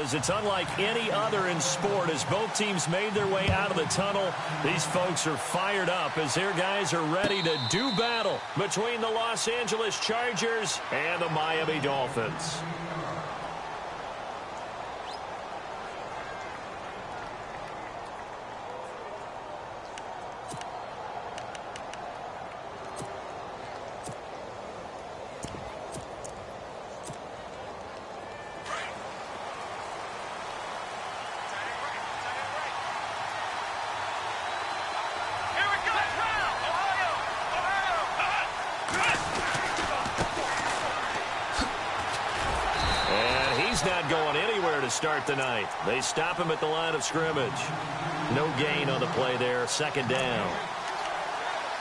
because it's unlike any other in sport. As both teams made their way out of the tunnel, these folks are fired up as their guys are ready to do battle between the Los Angeles Chargers and the Miami Dolphins. Not going anywhere to start the night. They stop him at the line of scrimmage. No gain on the play there. Second down.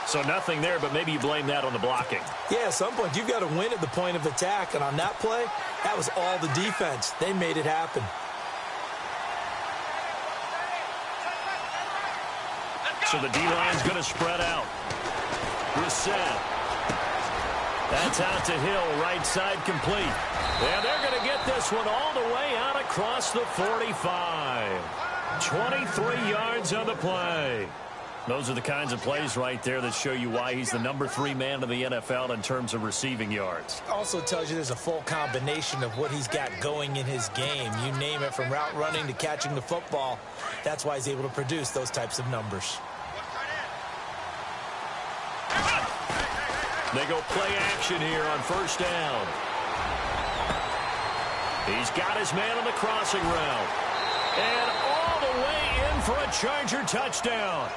So nothing there, but maybe you blame that on the blocking. Yeah, at some point you've got to win at the point of attack, and on that play, that was all the defense. They made it happen. So the D-line's going to spread out. Reset. That's out to Hill, right side complete. And they're going to get this one all the way out across the 45. 23 yards on the play. Those are the kinds of plays right there that show you why he's the #3 man in the NFL in terms of receiving yards. Also tells you there's a full combination of what he's got going in his game. You name it, from route running to catching the football. That's why he's able to produce those types of numbers. They go play action here on first down. He's got his man on the crossing route. And all the way in for a Charger touchdown.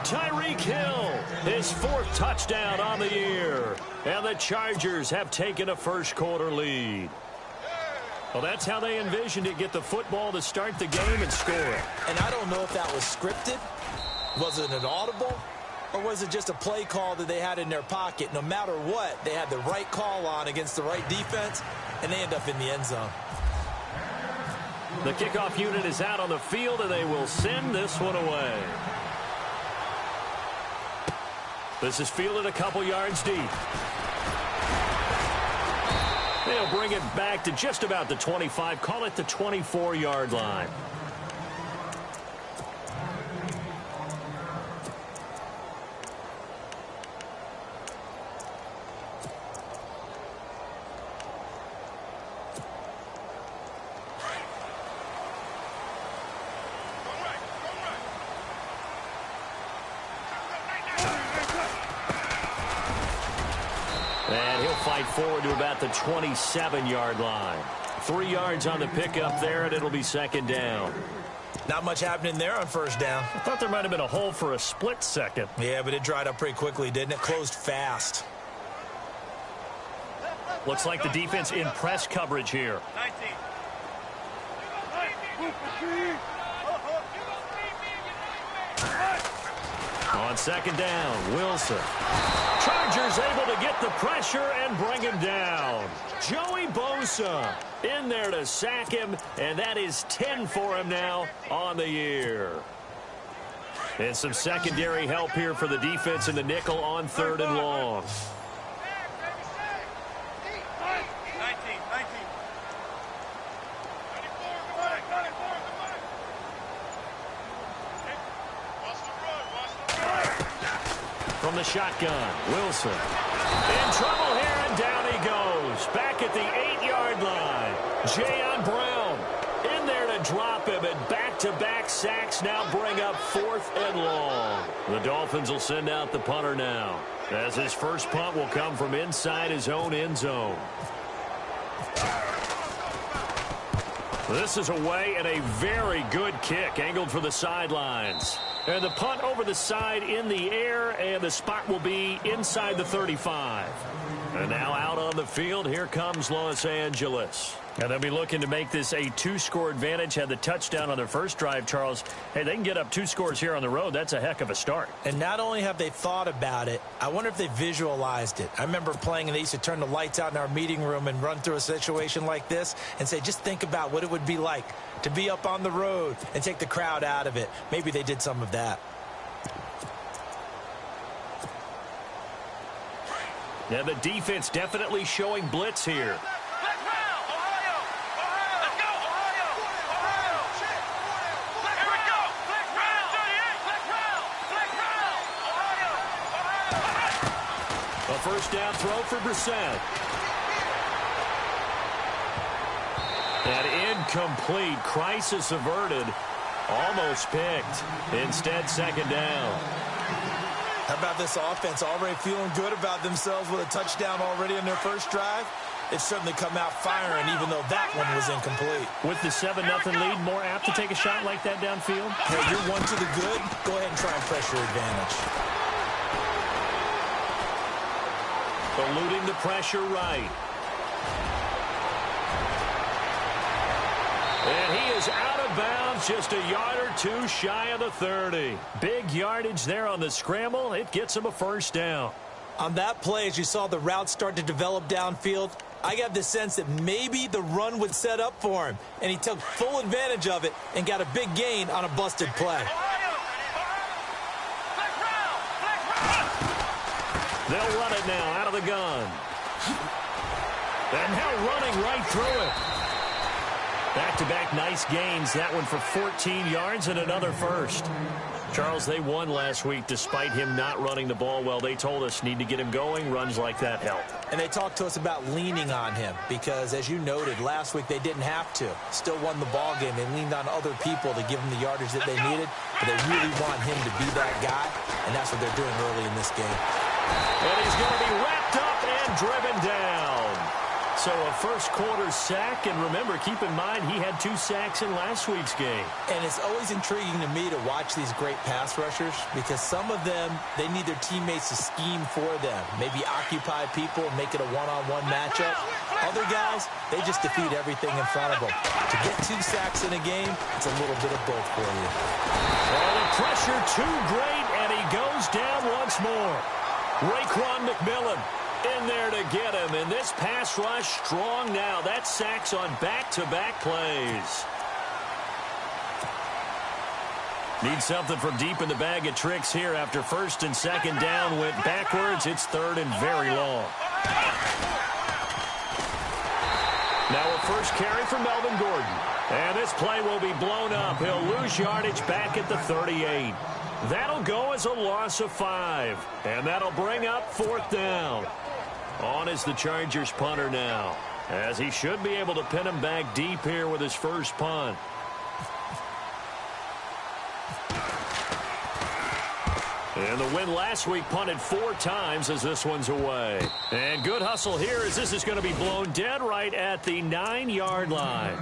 Tyreek Hill, his 4th touchdown on the year. And the Chargers have taken a first-quarter lead. Well, that's how they envisioned it. Get the football to start the game and score it. And I don't know if that was scripted. Was it an audible? Or was it just a play call that they had in their pocket? No matter what, they had the right call on against the right defense, and they end up in the end zone. The kickoff unit is out on the field, and they will send this one away. This is fielded a couple yards deep. They'll bring it back to just about the 25, call it the 24-yard line. Fight forward to about the 27-yard line. 3 yards on the pickup there, and it'll be second down. Not much happening there on first down. I thought there might have been a hole for a split second. Yeah, but it dried up pretty quickly, didn't it? Closed fast. Looks like the defense in press coverage here. 19. On second down, Wilson. Chargers able to get the pressure and bring him down. Joey Bosa in there to sack him, and that is 10 for him now on the year. And some secondary help here for the defense in the nickel on 3rd and long. 19. From the shotgun, Wilson. In trouble here, and down he goes. Back at the 8-yard line. Jayon Brown in there to drop him, and back-to-back sacks now bring up 4th and long. The Dolphins will send out the punter now, as his first punt will come from inside his own end zone. This is away, and a very good kick angled for the sidelines. And the punt over the side in the air, and the spot will be inside the 35. And now out on the field, here comes Los Angeles. And they'll be looking to make this a 2-score advantage. Had the touchdown on their first drive, Charles. Hey, they can get up 2 scores here on the road. That's a heck of a start. And not only have they thought about it, I wonder if they visualized it. I remember playing, and they used to turn the lights out in our meeting room and run through a situation like this and say, just think about what it would be like to be up on the road and take the crowd out of it. Maybe they did some of that. Now the defense definitely showing blitz here. first down throw for Brissett. An incomplete, crisis averted, almost picked. Instead, second down. How about this offense already feeling good about themselves with a touchdown already in their first drive? They've certainly come out firing, even though that one was incomplete. With the 7-0 lead, more apt to take a shot like that downfield? Hey, you're one to the good. Go ahead and try and press your advantage. Eluding the pressure right. And he is out of bounds, just a yard or two shy of the 30. Big yardage there on the scramble. It gets him a first down. On that play, as you saw the route start to develop downfield, I got the sense that maybe the run would set up for him, and he took full advantage of it and got a big gain on a busted play. They'll run it now out of the gun. And now running right through it. Back-to-back nice gains. That one for 14 yards and another first. Charles, they won last week despite him not running the ball well. They told us need to get him going. Runs like that help. And they talked to us about leaning on him because, as you noted, last week they didn't have to. Still won the ball game. They leaned on other people to give them the yardage that they needed, but they really want him to be that guy, and that's what they're doing early in this game. And he's going to be wrapped up and driven down. So a first-quarter sack, and remember, keep in mind, he had 2 sacks in last week's game. And it's always intriguing to me to watch these great pass rushers because some of them, they need their teammates to scheme for them, maybe occupy people and make it a one-on-one matchup. Other guys, they just defeat everything in front of them. To get 2 sacks in a game, it's a little bit of both for you. Well, the pressure too great, and he goes down once more. Raekwon McMillan in there to get him, and this pass rush strong now. That's sacks on back-to-back plays. Need something from deep in the bag of tricks here after first and second down went backwards. It's third and very long. Now a first carry for Melvin Gordon. And this play will be blown up. He'll lose yardage back at the 38. That'll go as a loss of 5. And that'll bring up fourth down. On is the Chargers punter now, as he should be able to pin him back deep here with his first punt. And the win last week punted 4 times as this one's away. And good hustle here as this is going to be blown dead right at the 9-yard line.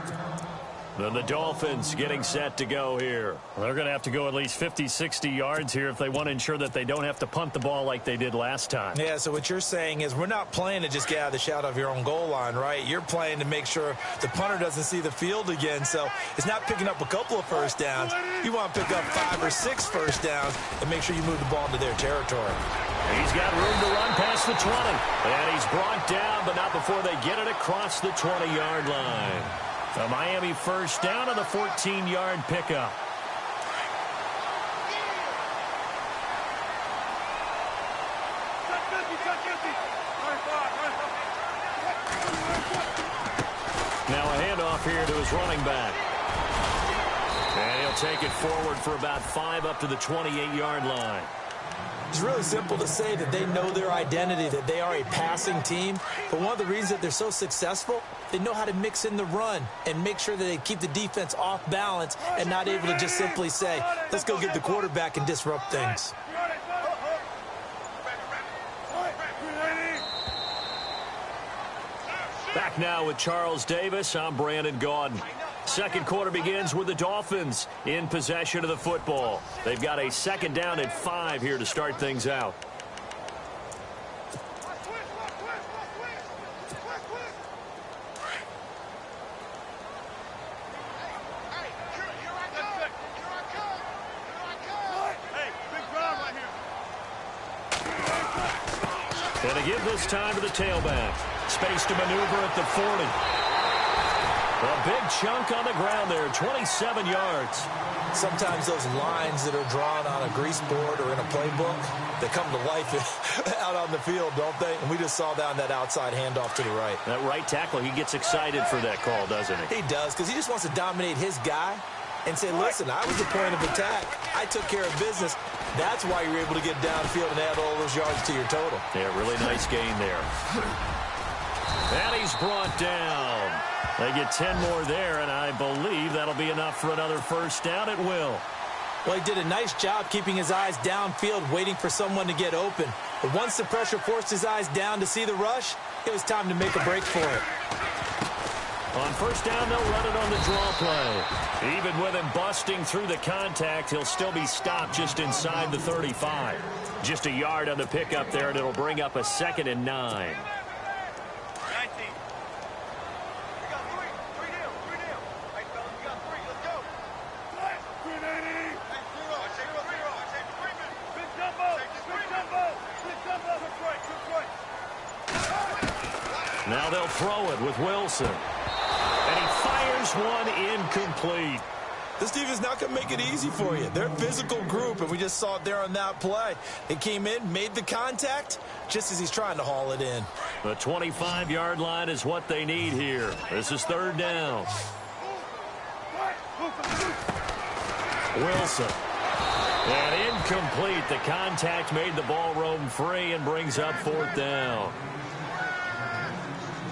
Then the Dolphins getting set to go here. They're going to have to go at least 50, 60 yards here if they want to ensure that they don't have to punt the ball like they did last time. Yeah, so what you're saying is we're not playing to just get out of the shadow of your own goal line, right? You're playing to make sure the punter doesn't see the field again. So it's not picking up a couple of first downs. You want to pick up 5 or 6 first downs and make sure you move the ball into their territory. He's got room to run past the 20. And he's brought down, but not before they get it across the 20-yard line. A Miami first down on the 14-yard pickup. Now a handoff here to his running back. And he'll take it forward for about 5 up to the 28-yard line. It's really simple to say that they know their identity, that they are a passing team. But one of the reasons that they're so successful, they know how to mix in the run and make sure that they keep the defense off balance and not able to just simply say, let's go get the quarterback and disrupt things. Back now with Charles Davis. I'm Brandon Gaudin. Second quarter begins with the Dolphins in possession of the football. They've got a second down at 5 here to start things out. And to give this time to the tailback. Space to maneuver at the 40. A big chunk on the ground there, 27 yards. Sometimes those lines that are drawn on a grease board or in a playbook, they come to life out on the field, don't they? And we just saw down that outside handoff to the right. That right tackle, he gets excited for that call, doesn't he? He does, because he just wants to dominate his guy. and say, listen, I was the point of attack. I took care of business. That's why you're able to get downfield and add all those yards to your total. Yeah, really nice gain there. And he's brought down. They get 10 more there, and I believe that'll be enough for another first down. It will. Well, he did a nice job keeping his eyes downfield, waiting for someone to get open. But once the pressure forced his eyes down to see the rush, it was time to make a break for it. On first down, they'll run it on the draw play. Even with him busting through the contact, he'll still be stopped just inside the 35. Just a yard on the pickup there, and it'll bring up a 2nd and 9. Now they'll throw it with Wilson. And he fires one incomplete. This defense is not going to make it easy for you. They're a physical group, and we just saw it there on that play. They came in, made the contact, just as he's trying to haul it in. The 25-yard line is what they need here. This is 3rd down. Wilson. And incomplete. The contact made the ball roam free and brings up 4th down.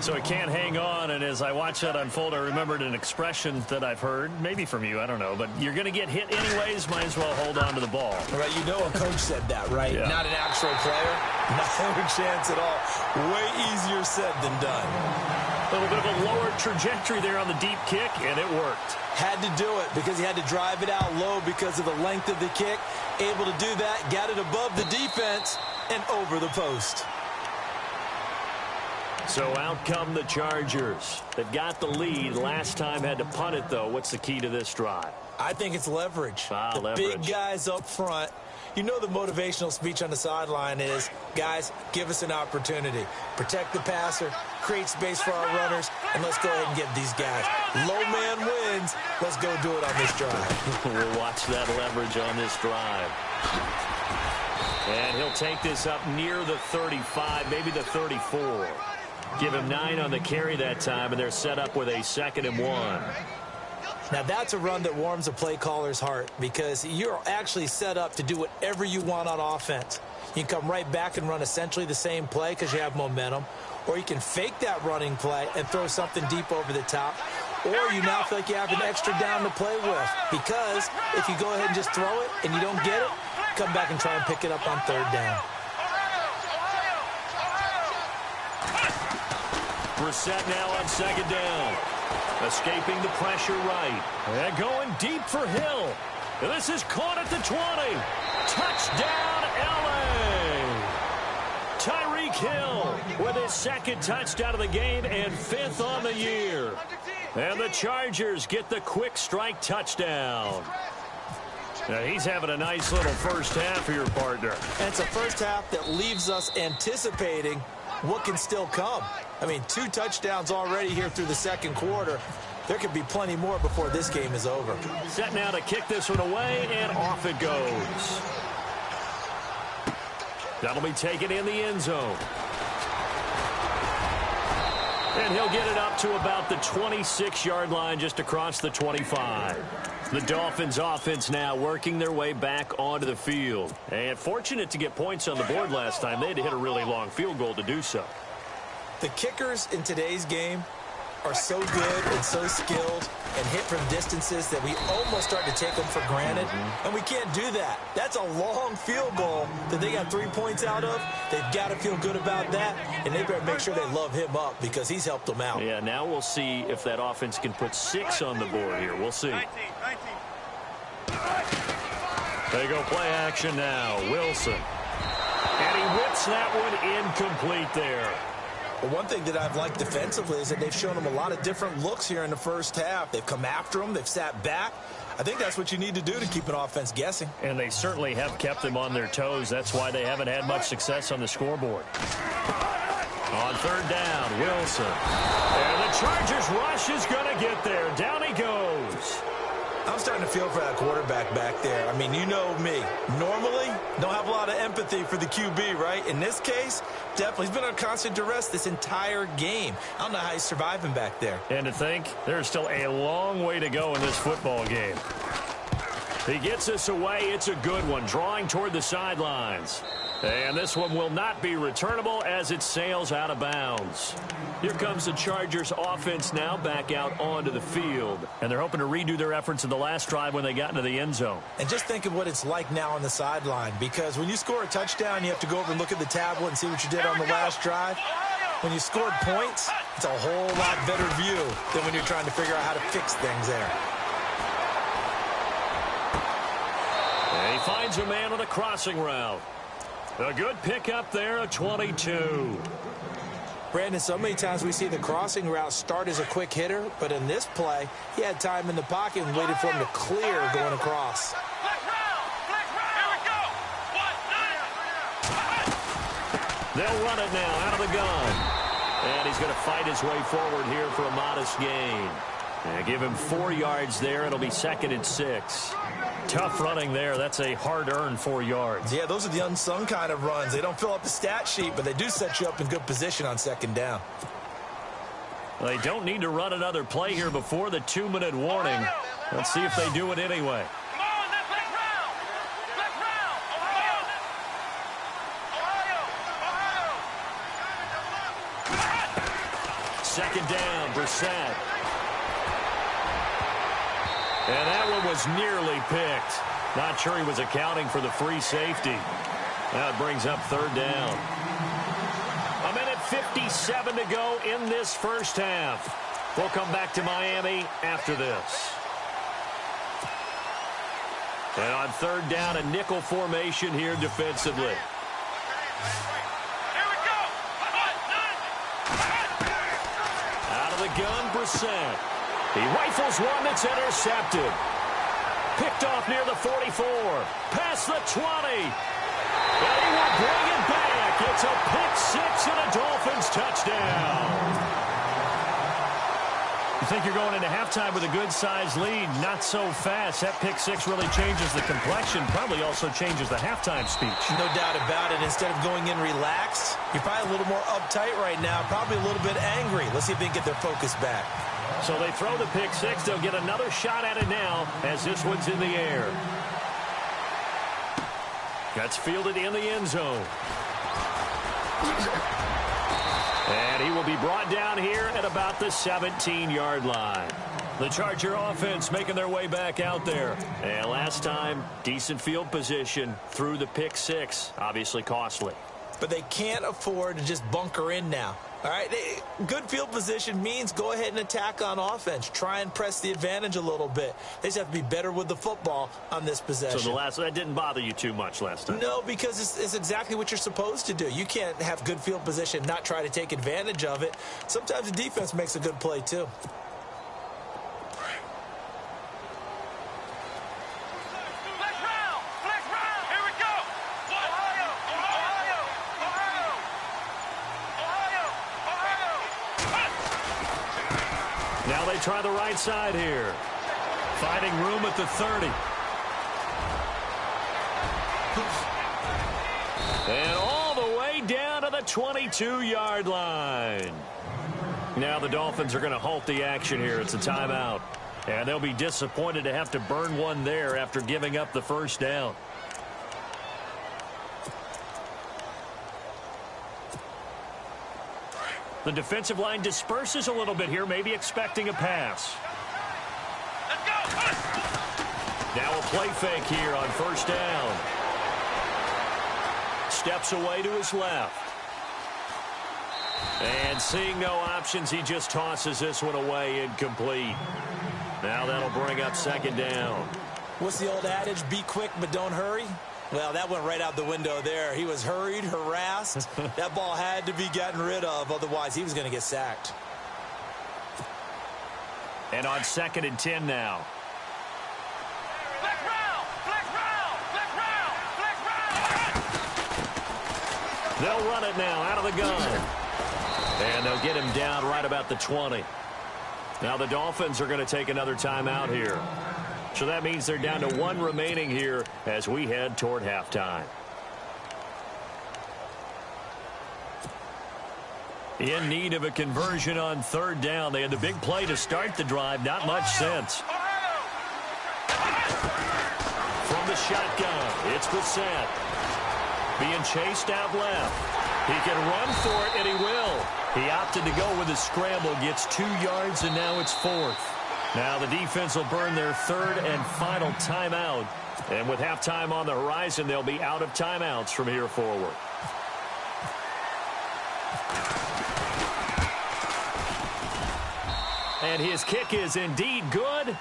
So he can't hang on, and as I watch that unfold, I remembered an expression that I've heard, maybe from you, I don't know, but you're going to get hit anyways, might as well hold on to the ball. Right, you know a coach said that, right? Yeah. Not an actual player. Not a chance at all. Way easier said than done. A little bit of a lower trajectory there on the deep kick, and it worked. Had to do it because he had to drive it out low because of the length of the kick. Able to do that, got it above the defense and over the post. So out come the Chargers. They've got the lead. Last time had to punt it, though. What's the key to this drive? I think it's leverage. The leverage. Big guys up front. You know the motivational speech on the sideline is, guys, give us an opportunity. Protect the passer, create space for our runners, and let's go ahead and get these guys. Low man wins. Let's go do it on this drive. We'll watch that leverage on this drive. And he'll take this up near the 35, maybe the 34. Give him 9 on the carry that time, and they're set up with a 2nd and 1. Now, that's a run that warms a play caller's heart because you're actually set up to do whatever you want on offense. You can come right back and run essentially the same play because you have momentum, or you can fake that running play and throw something deep over the top, or you now feel like you have an extra down to play with because if you go ahead and just throw it and you don't get it, come back and try and pick it up on 3rd down. Brissett now on 2nd down. Escaping the pressure right. And going deep for Hill. And this is caught at the 20. Touchdown, L.A. Tyreek Hill with his 2nd touchdown of the game and 5th on the year. And the Chargers get the quick strike touchdown. Now, he's having a nice little first half for your partner. And it's a first half that leaves us anticipating what can still come. I mean, 2 touchdowns already here through the 2nd quarter. There could be plenty more before this game is over. Set now to kick this one away, and off it goes. That'll be taken in the end zone. And he'll get it up to about the 26-yard line just across the 25. The Dolphins offense now working their way back onto the field. And fortunate to get points on the board last time. They had to hit a really long field goal to do so. The kickers in today's game are so good and so skilled and hit from distances that we almost start to take them for granted. And we can't do that. That's a long field goal that they got 3 points out of. They've got to feel good about that, and they better make sure they love him up because he's helped them out. Yeah, now we'll see if that offense can put 6 on the board here. We'll see. 19. They go play action now. Wilson. And he whips that one incomplete there. Well, one thing that I've liked defensively is that they've shown them a lot of different looks here in the first half. They've come after them. They've sat back. I think that's what you need to do to keep an offense guessing. And they certainly have kept them on their toes. That's why they haven't had much success on the scoreboard. On 3rd down, Wilson. And the Chargers rush is going to get there. Down he goes. I'm starting to feel for that quarterback back there. I mean, you know me. Normally, don't have a lot of empathy for the QB, right? In this case, definitely. He's been on constant duress this entire game. I don't know how he's surviving back there. And to think, there's still a long way to go in this football game. He gets us away. It's a good one, drawing toward the sidelines. And this one will not be returnable as it sails out of bounds. Here comes the Chargers offense now back out onto the field. And they're hoping to redo their efforts in the last drive when they got into the end zone. And just think of what it's like now on the sideline, because when you score a touchdown, you have to go over and look at the tablet and see what you did on the last drive. When you scored points, it's a whole lot better view than when you're trying to figure out how to fix things there. And he finds a man on the crossing route. A good pickup there, a 22. Brandon, so many times we see the crossing route start as a quick hitter, but in this play, he had time in the pocket and waited for him to clear going across. They'll run it now out of the gun. And he's going to fight his way forward here for a modest gain. And give him 4 yards there. It'll be 2nd and 6. Tough running there. That's a hard-earned 4 yards. Yeah, those are the unsung kind of runs. They don't fill up the stat sheet, but they do set you up in good position on 2nd down. They don't need to run another play here before the 2-minute warning. Let's see if they do it anyway. 2nd down, Brissett. And that one was nearly picked. Not sure he was accounting for the free safety. Now it brings up 3rd down. 1:57 to go in this first half. We'll come back to Miami after this. And on 3rd down, a nickel formation here defensively. Out of the gun, Brissett. He rifles one that's intercepted. Picked off near the 44. Past the 20. And he will bring it back. It's a pick-6 and a Dolphins touchdown. You think you're going into halftime with a good-sized lead. Not so fast. That pick-6 really changes the complexion. Probably also changes the halftime speech. No doubt about it. Instead of going in relaxed, you're probably a little more uptight right now. Probably a little bit angry. Let's see if they can get their focus back. So they throw the pick-6. They'll get another shot at it now as this one's in the air. That's fielded in the end zone. And he will be brought down here at about the 17-yard line. The Charger offense making their way back out there. And last time, decent field position through the pick-6. Obviously costly. But they can't afford to just bunker in now. All right, good field position means go ahead and attack on offense. Try and press the advantage a little bit. They just have to be better with the football on this possession. So that didn't bother you too much last time? No, because it's exactly what you're supposed to do. You can't have good field position, not try to take advantage of it. Sometimes the defense makes a good play too. Now they try the right side here. Finding room at the 30. And all the way down to the 22-yard line. Now the Dolphins are going to halt the action here. It's a timeout. And they'll be disappointed to have to burn one there after giving up the first down. The defensive line disperses a little bit here, maybe expecting a pass. Let's go. Now a play fake here on 1st down. Steps away to his left. And seeing no options, he just tosses this one away incomplete. Now that'll bring up 2nd down. What's the old adage, be quick but don't hurry? Well, that went right out the window there. He was hurried, harassed. That ball had to be gotten rid of, otherwise he was going to get sacked. And on 2nd and 10 now. Flex round, flex round, flex round, flex round. They'll run it now out of the gun. And they'll get him down right about the 20. Now the Dolphins are going to take another timeout here. So that means they're down to 1 remaining here as we head toward halftime. In need of a conversion on 3rd down. They had the big play to start the drive. Not much sense. shotgun. It's Brissett. Being chased out left. He can run for it, and he will. He opted to go with a scramble, gets 2 yards, and now it's 4th. Now the defense will burn their 3rd and final timeout. And with halftime on the horizon, they'll be out of timeouts from here forward. And his kick is indeed good.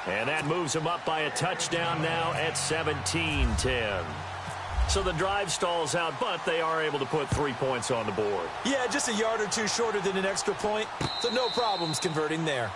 And that moves him up by a touchdown now at 17-10. So the drive stalls out, but they are able to put 3 points on the board. Yeah, just a yard or two shorter than an extra point, so no problems converting there.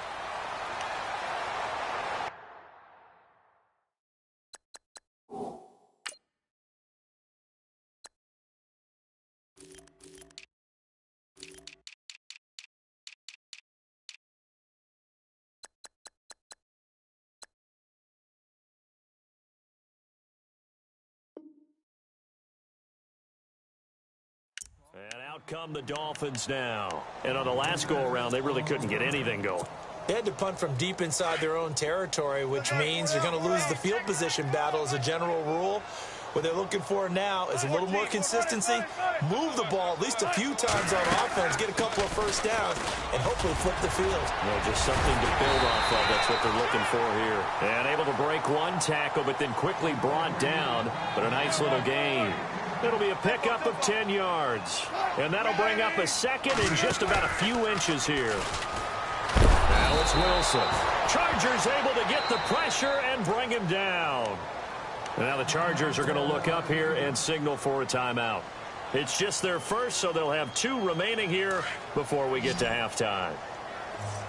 And out come the Dolphins now. And on the last go-around, they really couldn't get anything going. They had to punt from deep inside their own territory, which means you're going to lose the field position battle as a general rule. What they're looking for now is a little more consistency, move the ball at least a few times on offense, get a couple of first downs, and hopefully flip the field. Well, just something to build off of. That's what they're looking for here. And able to break one tackle, but then quickly brought down. But a nice little gain. It'll be a pickup of 10 yards. And that'll bring up a second in just about a few inches here. Now it's Wilson. Chargers able to get the pressure and bring him down. Now the Chargers are going to look up here and signal for a timeout. It's just their first, so they'll have 2 remaining here before we get to halftime.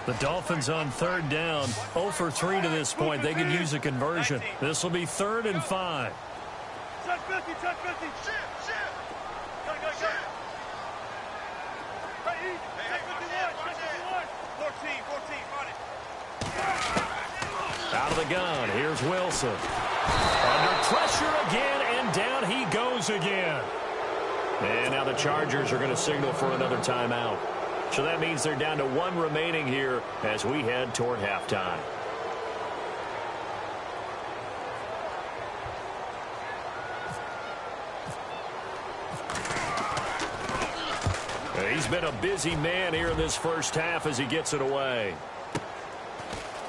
The Dolphins on 3rd down, 0 for 3 to this point. They could use a conversion. This will be 3rd and 5. Check 50, check 50. Shit. Go. Hey, check 51, 14, run it. Out of the gun, here's Wilson. Under pressure again, and down he goes again. And now the Chargers are going to signal for another timeout. So that means they're down to 1 remaining here as we head toward halftime. He's been a busy man here in this first half as he gets it away.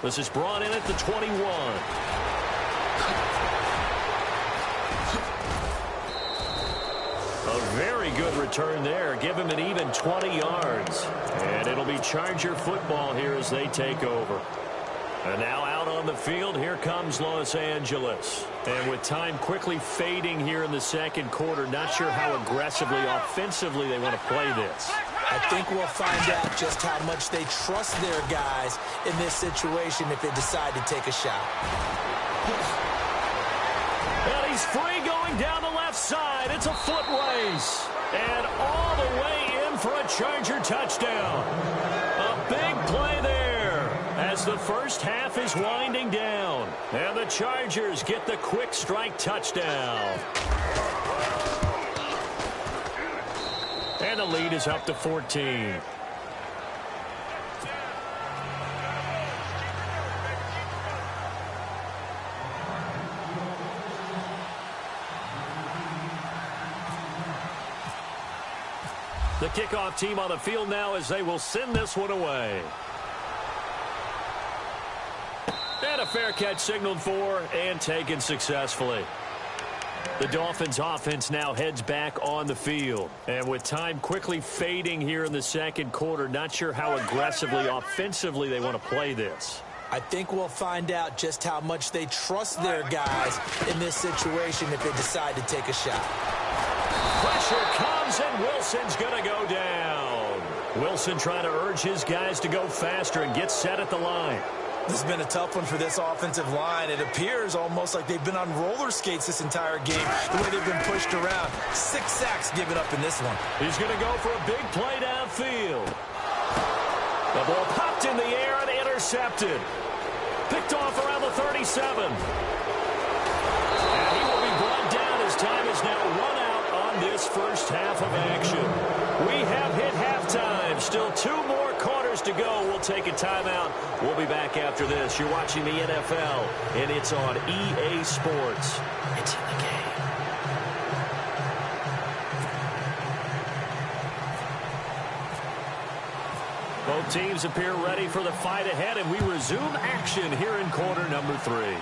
This is brought in at the 21. A very good return there. Give him an even 20 yards. And it'll be Charger football here as they take over. And now out on the field, here comes Los Angeles. And with time quickly fading here in the second quarter, not sure how aggressively, offensively they want to play this. I think we'll find out just how much they trust their guys in this situation if they decide to take a shot. And he's free going down the left side. It's a foot race. And all the way in for a Charger touchdown. A big play there as the first half is winding down. And the Chargers get the quick strike touchdown. And the lead is up to 14. The kickoff team on the field now as they will send this one away. And a fair catch signaled for and taken successfully. The Dolphins offense now heads back on the field. And with time quickly fading here in the second quarter, not sure how aggressively, offensively they want to play this. I think we'll find out just how much they trust their guys in this situation if they decide to take a shot. Pressure comes, and Wilson's going to go down. Wilson trying to urge his guys to go faster and get set at the line. This has been a tough one for this offensive line. It appears almost like they've been on roller skates this entire game, the way they've been pushed around. 6 sacks given up in this one. He's going to go for a big play downfield. The ball popped in the air and intercepted. Picked off around the 37. And he will be brought down as time is now run out on this first half of action. We have hit halftime. Still 2 more quarters to go. We'll take a timeout. We'll be back after this. You're watching the NFL, and it's on EA Sports. It's in the game. Both teams appear ready for the fight ahead, and we resume action here in quarter number 3.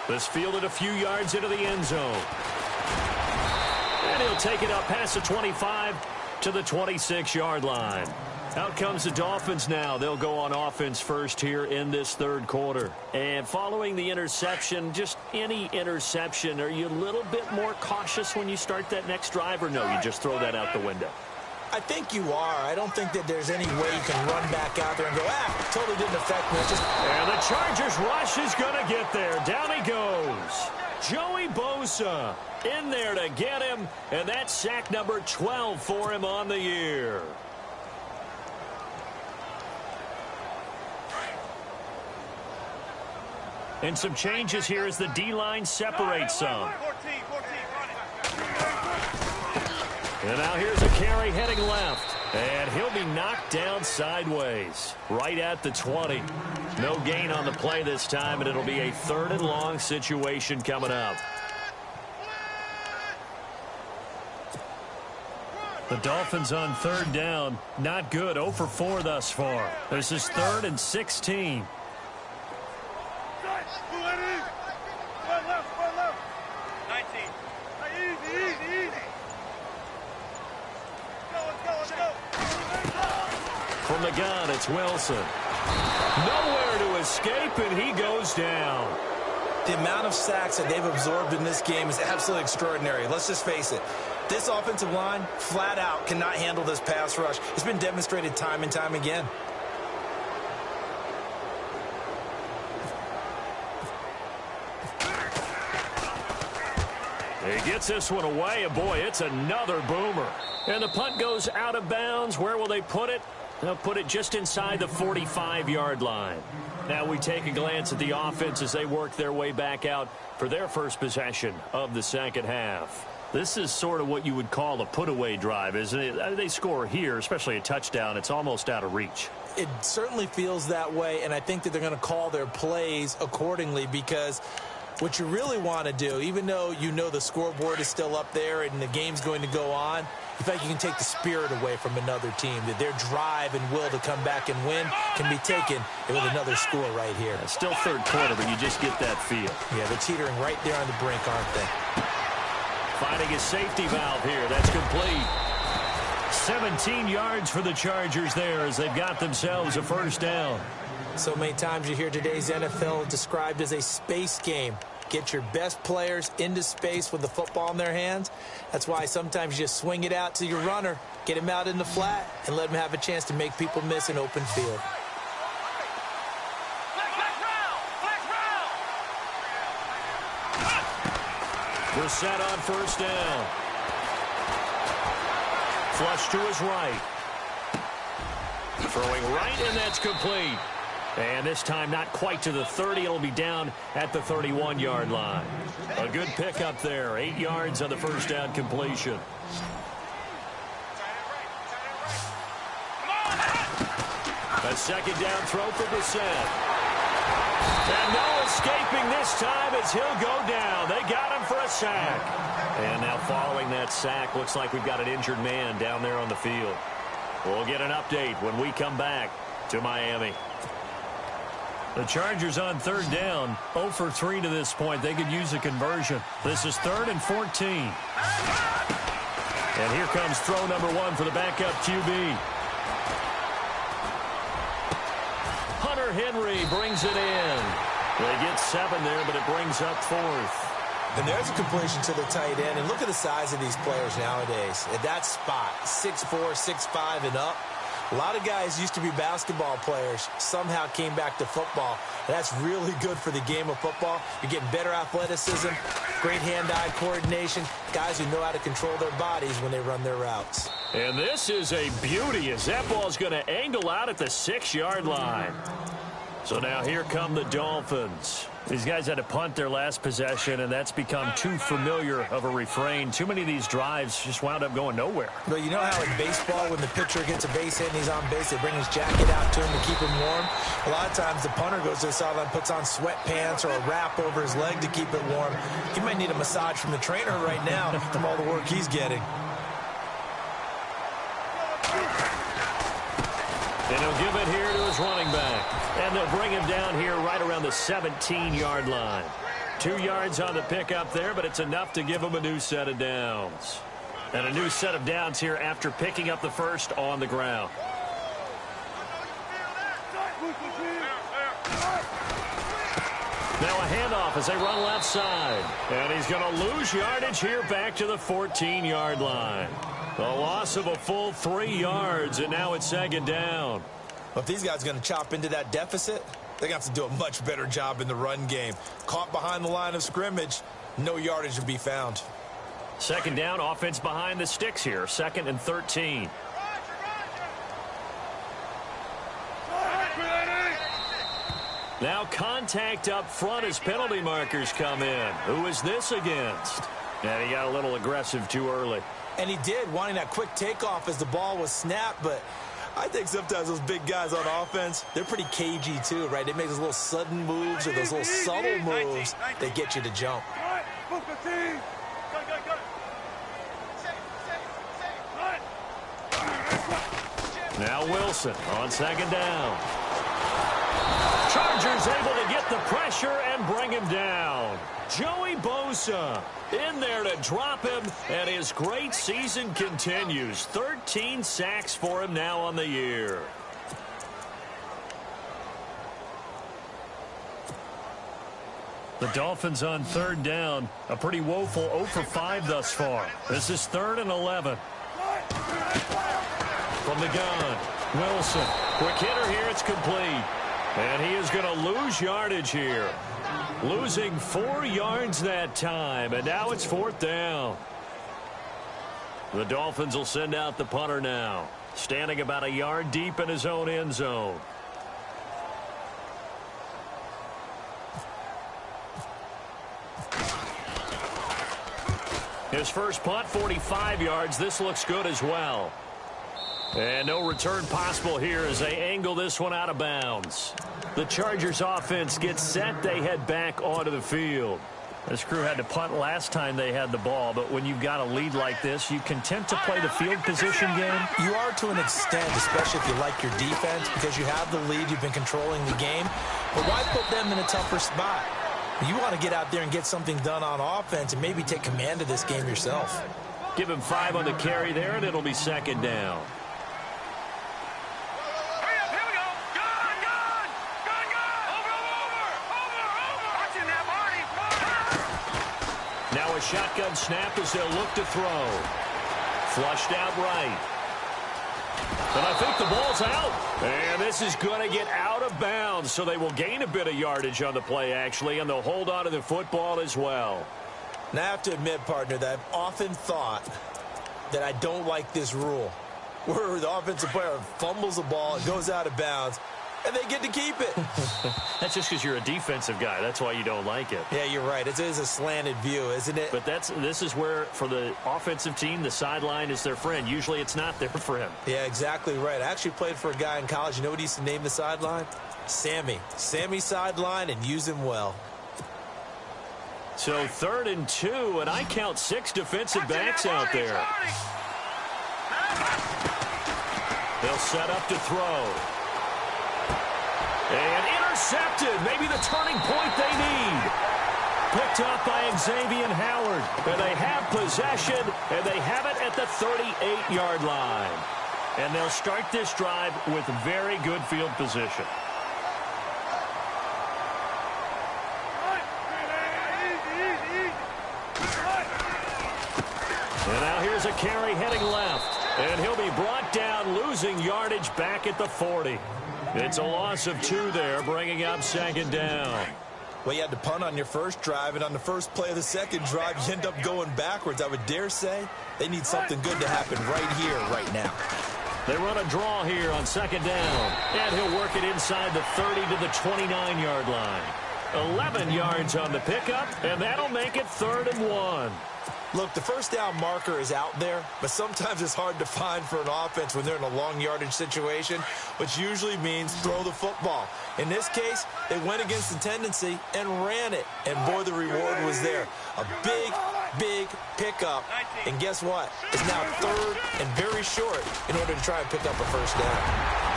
This fielded a few yards into the end zone. And he'll take it up past the 25 to the 26-yard line. Out comes the Dolphins now. They'll go on offense first here in this third quarter. And following the interception, just any interception, are you a little bit more cautious when you start that next drive, or no, you just throw that out the window? I think you are. I don't think that there's any way you can run back out there and go, totally didn't affect me. And the Chargers rush is going to get there. Down he goes. Joey Bosa in there to get him, and that's sack number 12 for him on the year. And some changes here as the D-line separates some. 14, And now here's a carry heading left. And he'll be knocked down sideways. Right at the 20. No gain on the play this time, and it'll be a 3rd and long situation coming up. The Dolphins on 3rd down. Not good. 0 for 4 thus far. This is 3rd and 16. left. 19. Easy. Let's go. From the gun, it's Wilson. Nowhere to escape, and he goes down. The amount of sacks that they've absorbed in this game is absolutely extraordinary. Let's just face it. This offensive line, flat out, cannot handle this pass rush. It's been demonstrated time and time again. He gets this one away, and boy, it's another boomer. And the punt goes out of bounds. Where will they put it? They'll put it just inside the 45-yard line. Now we take a glance at the offense as they work their way back out for their first possession of the second half. This is sort of what you would call a put-away drive, isn't it? They score here, especially a touchdown. It's almost out of reach. It certainly feels that way, and I think that they're going to call their plays accordingly, because what you really want to do, even though you know the scoreboard is still up there and the game's going to go on, you think you can take the spirit away from another team, that their drive and will to come back and win can be taken with another score right here. It's still third quarter, but you just get that feel. Yeah, they're teetering right there on the brink, aren't they? Finding a safety valve here. That's complete. 17 yards for the Chargers there as they've got themselves a first down. So many times you hear today's NFL described as a space game. Get your best players into space with the football in their hands. That's why sometimes you just swing it out to your runner, get him out in the flat, and let him have a chance to make people miss an open field. We're set on first down. Flush to his right. Throwing right, and that's complete. And this time not quite to the 30. It'll be down at the 31-yard line. A good pickup there. 8 yards on the first down completion. A second down throw for Brissett. And no escaping this time as he'll go down. They got him for a sack. And now following that sack, looks like we've got an injured man down there on the field. We'll get an update when we come back to Miami. The Chargers on third down, 0 for 3 to this point. They could use a conversion. This is 3rd and 14. And here comes throw number 1 for the backup QB. Hunter Henry brings it in. They get 7 there, but it brings up 4th. And there's a completion to the tight end. And look at the size of these players nowadays. At that spot, 6'4", 6'5", and up. A lot of guys used to be basketball players, somehow came back to football. That's really good for the game of football. You're getting better athleticism, great hand-eye coordination, guys who know how to control their bodies when they run their routes. And this is a beauty as that ball's going to angle out at the 6-yard line. So now here come the Dolphins. These guys had to punt their last possession, and that's become too familiar of a refrain. Too many of these drives just wound up going nowhere. Well, you know how in baseball, when the pitcher gets a base hit and he's on base, they bring his jacket out to him to keep him warm? A lot of times the punter goes to the sideline, puts on sweatpants or a wrap over his leg to keep it warm. He might need a massage from the trainer right now from all the work he's getting. And he'll give it here to his running back. And they'll bring him down here right around the 17-yard line. 2 yards on the pickup there, but it's enough to give him a new set of downs. And a new set of downs here after picking up the first on the ground. Now a handoff as they run left side. And he's going to lose yardage here back to the 14-yard line. A loss of a full 3 yards, and now it's second down. Well, if these guys are going to chop into that deficit, they're going to have to do a much better job in the run game. Caught behind the line of scrimmage, no yardage to be found. Second down, offense behind the sticks here. 2nd and 13. Now contact up front as penalty markers come in. Who is this against? And he got a little aggressive too early. And he did, wanting that quick takeoff as the ball was snapped, but I think sometimes those big guys on offense, they're pretty cagey too, right? They make those little sudden moves or those little subtle moves that get you to jump. Now Wilson on second down. Chargers able to get the pressure and bring him down. Joey Bosa in there to drop him, and his great season continues. 13 sacks for him now on the year. The Dolphins on third down. A pretty woeful 0 for 5 thus far. This is 3rd and 11. From the gun, Wilson. Quick hitter here, it's complete. And he is going to lose yardage here. Losing 4 yards that time, and now it's 4th down. The Dolphins will send out the punter now, standing about a yard deep in his own end zone. His first punt, 45 yards. This looks good as well. And no return possible here as they angle this one out of bounds. The Chargers offense gets set. They head back onto the field. This crew had to punt last time they had the ball, but when you've got a lead like this, you content to play the field position game? You are to an extent, especially if you like your defense, because you have the lead, you've been controlling the game. But why put them in a tougher spot? You want to get out there and get something done on offense and maybe take command of this game yourself. Give him 5 on the carry there, and it'll be second down. Now a shotgun snap as they'll look to throw. Flushed out right. And I think the ball's out. And this is going to get out of bounds, so they will gain a bit of yardage on the play, actually, and they'll hold on to the football as well. Now, I have to admit, partner, that I've often thought that I don't like this rule, where the offensive player fumbles the ball, it goes out of bounds, and they get to keep it. That's just because you're a defensive guy. That's why you don't like it. Yeah, you're right. It is a slanted view, isn't it? But this is where, for the offensive team, the sideline is their friend. Usually it's not there for him. Yeah, exactly right. I actually played for a guy in college. You know what he used to name the sideline? Sammy. Sammy sideline, and use him well. So 3rd and 2, and I count 6 defensive backs out there. They'll set up to throw. And intercepted. Maybe the turning point they need. Picked up by Xavier Howard. And they have possession, and they have it at the 38-yard line. And they'll start this drive with very good field position. And now here's a carry heading left. And he'll be brought down, losing yardage back at the 40. It's a loss of 2 there, bringing up second down. Well, you had to punt on your first drive, and on the first play of the second drive, you end up going backwards. I would dare say they need something good to happen right here, right now. They run a draw here on second down, and he'll work it inside the 30 to the 29-yard line. 11 yards on the pickup, and that'll make it 3rd and 1. Look, the first down marker is out there, but sometimes it's hard to find for an offense when they're in a long yardage situation, which usually means throw the football. In this case, they went against the tendency and ran it, and boy, the reward was there. A big, big pickup, and guess what? It's now 3rd and very short in order to try and pick up a first down.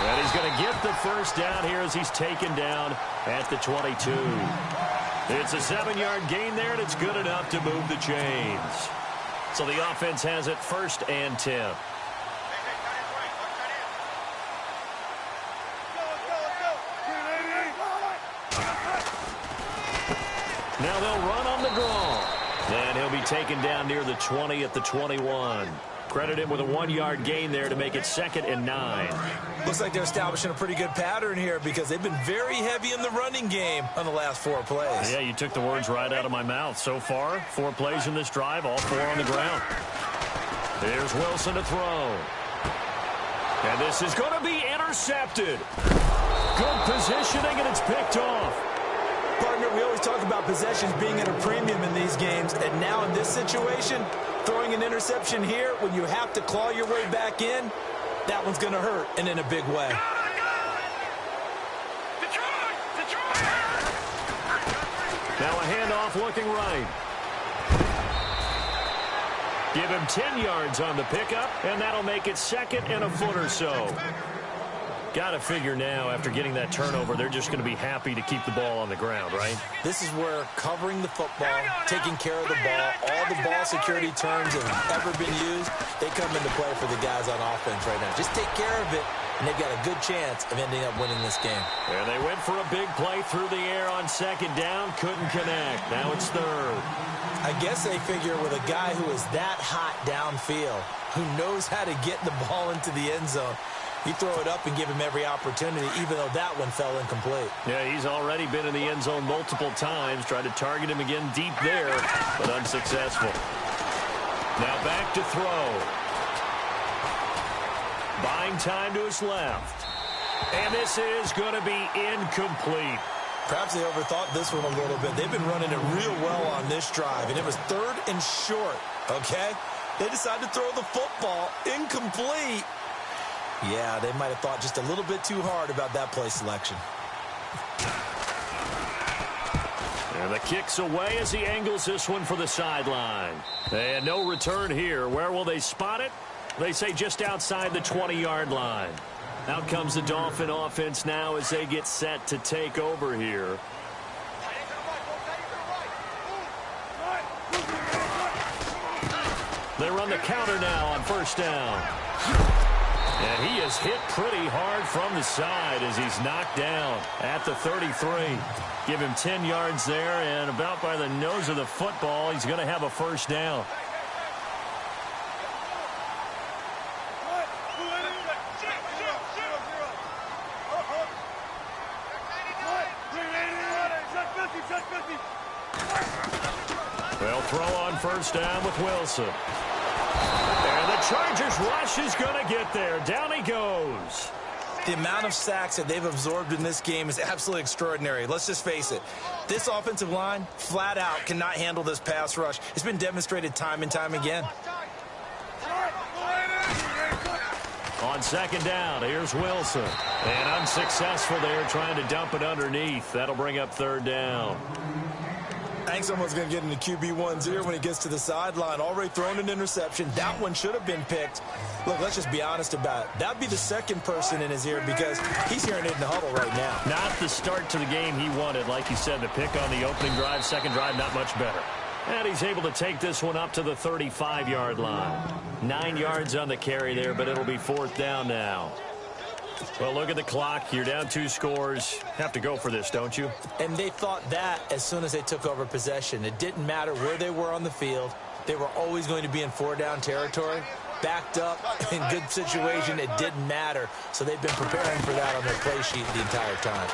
And he's going to get the first down here as he's taken down at the 22. It's a 7-yard gain there, and it's good enough to move the chains. So the offense has it 1st and 10. Now they'll run on the draw. And he'll be taken down near the 20 at the 21. Credit him with a 1-yard gain there to make it 2nd and 9. Looks like they're establishing a pretty good pattern here because they've been very heavy in the running game on the last 4 plays. Yeah, you took the words right out of my mouth. So far, 4 plays in this drive, all 4 on the ground. Here's Wilson to throw. And this is going to be intercepted. Good positioning, and it's picked off. Partner, we always talk about possessions being at a premium in these games, and now in this situation, throwing an interception here when you have to claw your way back in, that one's going to hurt, and in a big way. Now a handoff looking right. Give him 10 yards on the pickup, and that'll make it 2nd and a foot or so. Got to figure now, after getting that turnover, they're just going to be happy to keep the ball on the ground, right? This is where covering the football, taking care of the ball, all the ball security terms that have ever been used, they come into play for the guys on offense right now. Just take care of it, and they've got a good chance of ending up winning this game. And they went for a big play through the air on 2nd down, couldn't connect. Now it's 3rd. I guess they figure with a guy who is that hot downfield, who knows how to get the ball into the end zone, you throw it up and give him every opportunity, even though that one fell incomplete. Yeah, he's already been in the end zone multiple times, tried to target him again deep there, but unsuccessful. Now back to throw. Buying time to his left. And this is going to be incomplete. Perhaps they overthought this one a little bit. They've been running it real well on this drive, and it was 3rd and short, okay? They decided to throw the football incomplete. Yeah, they might have thought just a little bit too hard about that play selection. And the kick's away as he angles this one for the sideline. And no return here. Where will they spot it? They say just outside the 20-yard line. Out comes the Dolphin offense now as they get set to take over here. They run the counter now on 1st down. And he is hit pretty hard from the side as he's knocked down at the 33. Give him 10 yards there, and about by the nose of the football, he's going to have a 1st down. They'll throw on 1st down with Wilson. And the Chargers rush is going to get there. Down he goes. The amount of sacks that they've absorbed in this game is absolutely extraordinary. Let's just face it. This offensive line, flat out, cannot handle this pass rush. It's been demonstrated time and time again. On 2nd down, here's Wilson. And unsuccessful there, trying to dump it underneath. That'll bring up 3rd down. I think someone's going to get into QB1's ear when he gets to the sideline. Already thrown an interception. That one should have been picked. Look, let's just be honest about it. That'd be the 2nd person in his ear because he's hearing it in the huddle right now. Not the start to the game he wanted. Like you said, the pick on the opening drive, 2nd drive, not much better. And he's able to take this one up to the 35-yard line. 9 yards on the carry there, but it'll be 4th down now. Well, look at the clock. You're down 2 scores. Have to go for this, don't you? And they thought that as soon as they took over possession. It didn't matter where they were on the field. They were always going to be in 4-down territory. Backed up, in good situation, it didn't matter. So they've been preparing for that on their play sheet the entire time.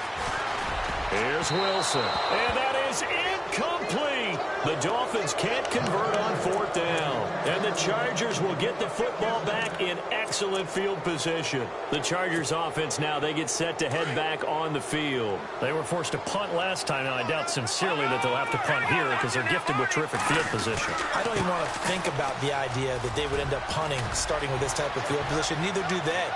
Here's Wilson, and that is incomplete. The Dolphins can't convert on fourth down, and the Chargers will get the football back in excellent field position. The Chargers offense now, they get set to head back on the field. They were forced to punt last time, and I doubt sincerely that they'll have to punt here because they're gifted with terrific field position. I don't even want to think about the idea that they would end up punting starting with this type of field position. Neither do they.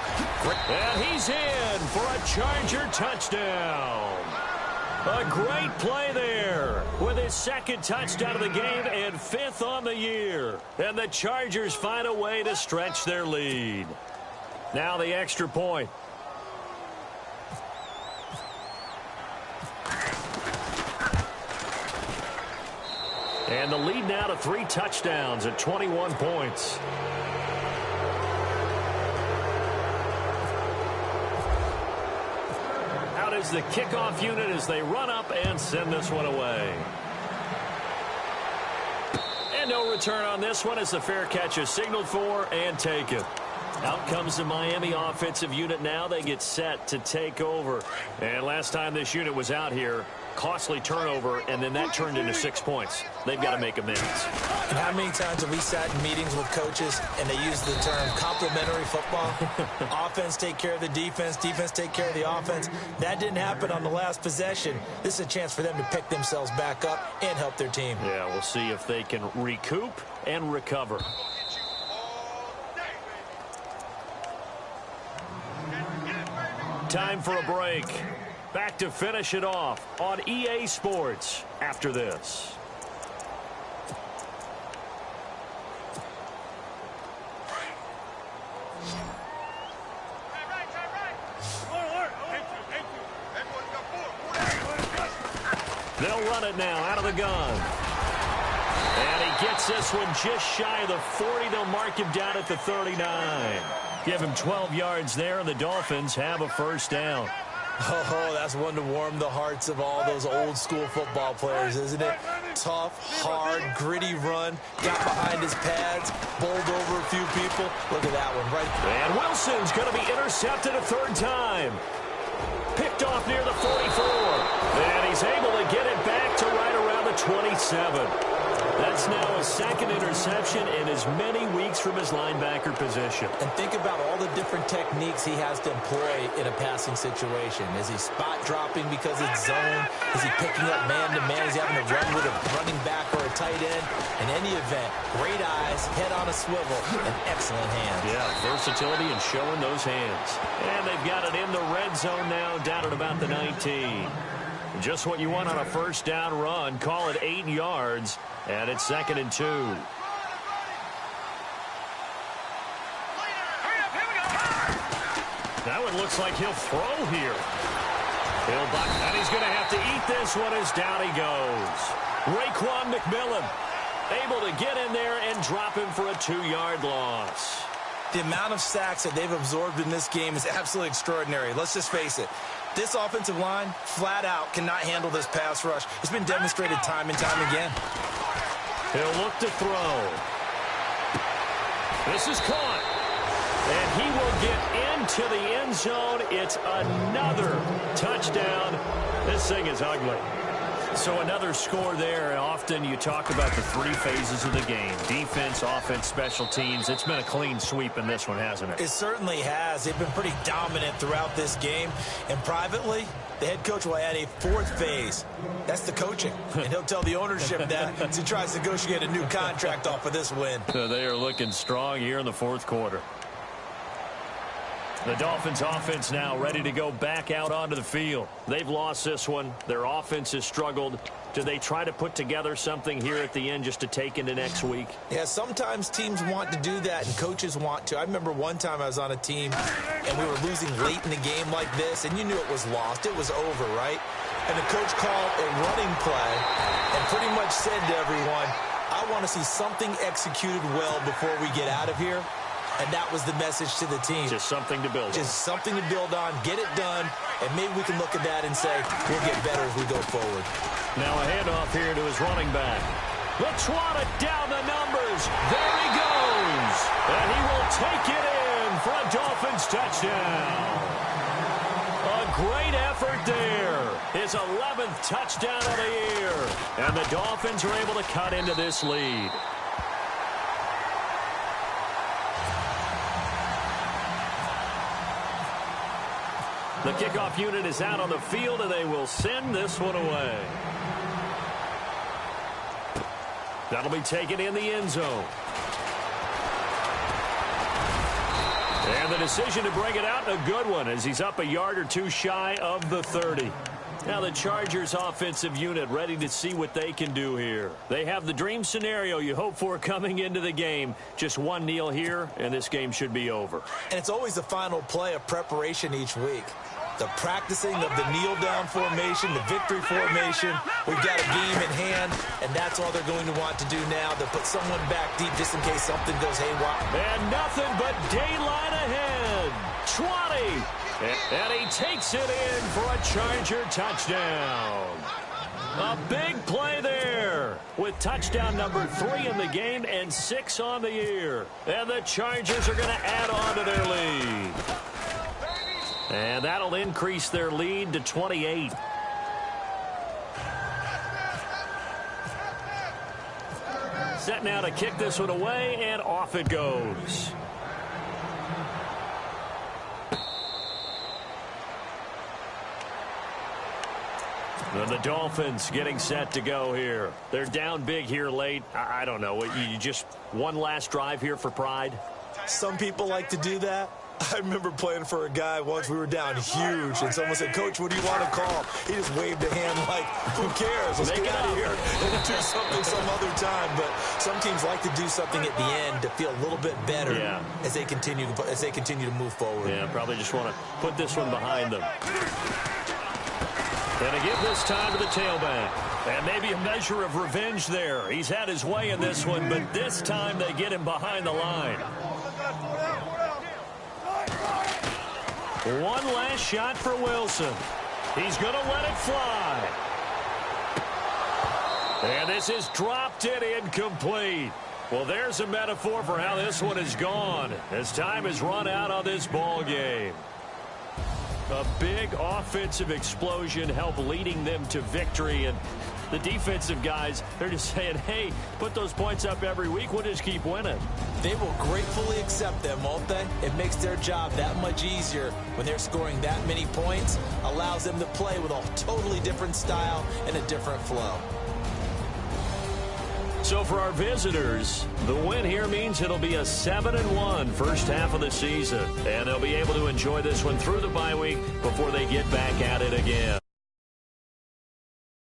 And he's in for a Charger touchdown. A great play there with his second touchdown of the game and fifth on the year. And the Chargers find a way to stretch their lead. Now the extra point. And the lead now to 3 touchdowns at 21 points. Out is the kickoff unit as they run up and send this one away. And no return on this one as the fair catch is signaled for and taken. Out comes the Miami offensive unit now. They get set to take over. And last time this unit was out here, costly turnover, and then that turned into 6 points. They've got to make amends. And how many times have we sat in meetings with coaches and they use the term complementary football? Offense take care of the defense, defense take care of the offense. That didn't happen on the last possession. This is a chance for them to pick themselves back up and help their team. Yeah, we'll see if they can recoup and recover. Time for a break. Back to finish it off on EA Sports after this. They'll run it now out of the gun. And he gets this one just shy of the 40. They'll mark him down at the 39. Give him 12 yards there, and the Dolphins have a first down. Oh, that's one to warm the hearts of all those old school football players, isn't it? Tough, hard, gritty run. Got behind his pads, bowled over a few people. Look at that one right there. And Wilson's going to be intercepted a third time. Picked off near the 44. And he's able to get it back to right around the 27. That's now his second interception in as many weeks from his linebacker position. And think about all the different techniques he has to employ in a passing situation. Is he spot dropping because it's zone? Is he picking up man-to-man? Is he having to run with a running back or a tight end? In any event, great eyes, head on a swivel, and excellent hands. Yeah, versatility and showing those hands. And they've got it in the red zone now, down at about the 19. Just what you want on a first down run. Call it 8 yards. And it's 2nd and 2. That one looks like he'll throw here. And he's going to have to eat this one as down he goes. Raekwon McMillan able to get in there and drop him for a 2-yard loss. The amount of sacks that they've absorbed in this game is absolutely extraordinary. Let's just face it. This offensive line, flat out, cannot handle this pass rush. It's been demonstrated time and time again. He'll look to throw. This is caught. And he will get into the end zone. It's another touchdown. This thing is ugly. So another score there. Often you talk about the 3 phases of the game. Defense, offense, special teams. It's been a clean sweep in this one, hasn't it? It certainly has. They've been pretty dominant throughout this game. And privately, the head coach will add a 4th phase. That's the coaching. And he'll tell the ownership that as he tries to negotiate a new contract off of this win. So they are looking strong here in the 4th quarter. The Dolphins offense now ready to go back out onto the field. They've lost this one. Their offense has struggled. Do they try to put together something here at the end just to take into next week? Yeah, sometimes teams want to do that and coaches want to. I remember one time I was on a team and we were losing late in the game like this, and you knew it was lost. It was over, right? And the coach called a running play and pretty much said to everyone, I want to see something executed well before we get out of here. And that was the message to the team. Just something to build on. Just something to build on, get it done, and maybe we can look at that and say, we'll get better as we go forward. Now a handoff here to his running back. Latrana down the numbers. There he goes. And he will take it in for a Dolphins touchdown. A great effort there. his 11th touchdown of the year. And the Dolphins are able to cut into this lead. The kickoff unit is out on the field, and they will send this one away. That'll be taken in the end zone. And the decision to bring it out, a good one, as he's up a yard or two shy of the 30. Now the Chargers offensive unit ready to see what they can do here. They have the dream scenario you hope for coming into the game. Just one kneel here, and this game should be over. And it's always the final play of preparation each week. The practicing of the kneel-down formation, the victory formation. We've got a game in hand, and that's all they're going to want to do now. They'll put someone back deep just in case something goes haywire. And nothing but daylight ahead. 20. And he takes it in for a Charger touchdown. A big play there with touchdown number 3 in the game and 6 on the year. And the Chargers are going to add on to their lead. And that'll increase their lead to 28. Set now to kick this one away, and off it goes. And the Dolphins getting set to go here. They're down big here late. I don't know. You just one last drive here for pride? Some people like to do that. I remember playing for a guy once. We were down huge, and someone said, "Coach, what do you want to call?" He just waved a hand like, "Who cares? Let's get out of here and do something some other time." But some teams like to do something at the end to feel a little bit better as they continue to move forward. Yeah, probably just want to put this one behind them. And to give this time to the tailback. And maybe a measure of revenge there. He's had his way in this one, but this time they get him behind the line. One last shot for Wilson. He's going to let it fly. And this is dropped in incomplete. Well, there's a metaphor for how this one is gone as time has run out on this ball game. A big offensive explosion helped leading them to victory. And the defensive guys, they're just saying, hey, put those points up every week. We'll just keep winning. They will gratefully accept them, won't they? It makes their job that much easier when they're scoring that many points. Allows them to play with a totally different style and a different flow. So for our visitors, the win here means it'll be a 7-1 first half of the season. And they'll be able to enjoy this one through the bye week before they get back at it again.